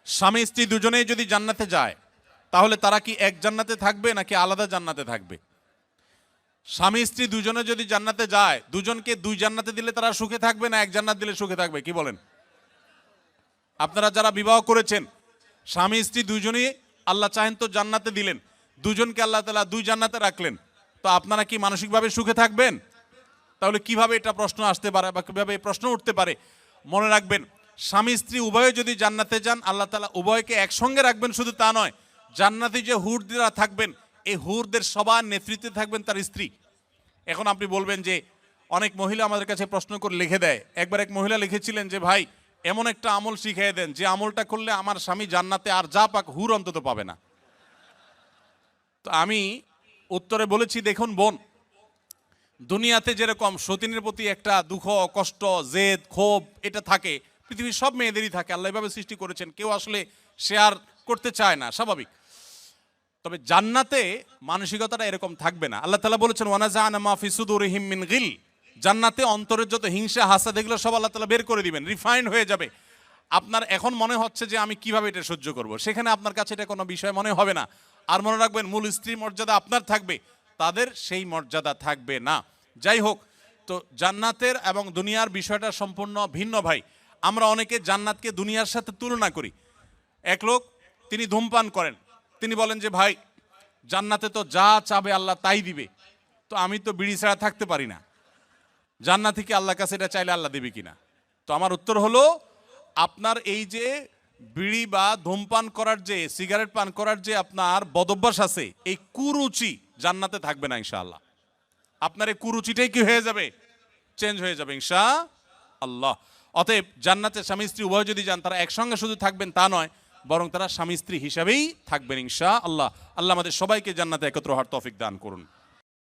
স্বামী স্ত্রী দুজনেই যদি জান্নাতে যায় তাহলে তারা কি এক জান্নাতে থাকবে নাকি আলাদা জান্নাতে থাকবে? স্বামী স্ত্রী দুজনে যদি জান্নাতে যায়, দুজনকে দুই জান্নাতে দিলে তারা সুখে থাকবে না এক জান্নাত দিলে সুখে থাকবে? কি বলেন? আপনারা যারা বিবাহ করেছেন, স্বামী স্ত্রী দুজনেই আল্লাহ চাহেন তো জান্নাতে দিলেন, দুজনকে আল্লাহ তাআলা দুই জান্নাতে রাখলেন, তো আপনারা কি মানসিকভাবে সুখে থাকবেন? তাহলে কিভাবে এটা প্রশ্ন আসতে পারে বা কিভাবে এই প্রশ্ন উঠতে পারে? মনে রাখবেন, স্বামী স্ত্রী উভয়ে যদি জান্নাতে যান, আল্লাহ তাআলা উভয়কে একসঙ্গে রাখবেন। শুধু তা নয়, জান্নাতে যে হুররা থাকবেন, এই হুরদের সবার নেতৃত্বে থাকবেন তার স্ত্রী। এখন আপনি বলবেন যে অনেক মহিলা আমাদের কাছে প্রশ্ন করে লিখে দেয়। একবার এক মহিলা লিখেছিলেন যে ভাই, এমন একটা আমল শিখিয়ে দেন যে আমলটা করলে আমার স্বামী জান্নাতে আর যা পাক হুর অন্তত পাবে না। তো আমি উত্তরে বলেছি, দেখুন বোন, দুনিয়াতে যেরকম সতীনের প্রতি একটা দুঃখ, কষ্ট, জেদ, ক্ষোভ এটা থাকে, পৃথিবীর সব মেয়েদেরই থাকে। আল্লাহ এভাবে সৃষ্টি করেছেন, কেউ আসলে শেয়ার করতে চায় না, স্বাভাবিক। তবে জান্নাতে মানসিকতাটা এরকম থাকবে না। আল্লাহ তাআলা বলেছেন ওয়ানাজাআনা মা ফি সুদুরিহিম মিন গিল, জান্নাতে অন্তরের যত হিংসা হাসাদ এগুলো সব আল্লাহ তাআলা বের করে দিবেন, রিফাইন্ড হয়ে যাবে। আপনার এখন মনে হচ্ছে যে আমি কিভাবে এটা সহ্য করব, সেখানে আপনার কাছে এটা কোনো বিষয় মনে হবে না। আর মনে রাখবেন, মূল স্ত্রী মর্যাদা আপনার থাকবে, তাদের সেই মর্যাদা থাকবে না। যাই হোক, তো জান্নাতের এবং দুনিয়ার বিষয়টা সম্পূর্ণ ভিন্ন ভাই। আমরা অনেকে জান্নাতকে দুনিয়ার সাথে তুলনা করি। এক লোক, তিনি ধূমপান করেন, তিনি বলেন যে ভাই, জান্নাতে তো যা চাবে আল্লাহ তাই দিবে, তো আমি তো বিড়ি ছাড়া থাকতে পারি না, জান্নাতে কি আল্লাহর কাছে এটা চাইলে আল্লাহ দিবে কিনা? তো আমার উত্তর হলো, আপনার এই যে বিড়ি বা ধূমপান করার যে, সিগারেট পান করার যে আপনার বদভ্যাস আছে, এই কুরুচি জান্নাতে থাকবে না ইনশাআল্লাহ। আপনার এই কুরুচিটাই কি হয়ে যাবে? চেঞ্জ হয়ে যাবে ইনশাআল্লাহ। অতএব জান্নাতে স্বামী স্ত্রী উভয় যদি যান, তারা একসঙ্গে শুধু থাকবেন তা নয়, বরং তারা স্বামী স্ত্রী হিসাবেই থাকবেন ইনশাআল্লাহ। আল্লাহ আমাদের সবাইকে জান্নাতে একত্র হওয়ার তৌফিক দান করুন।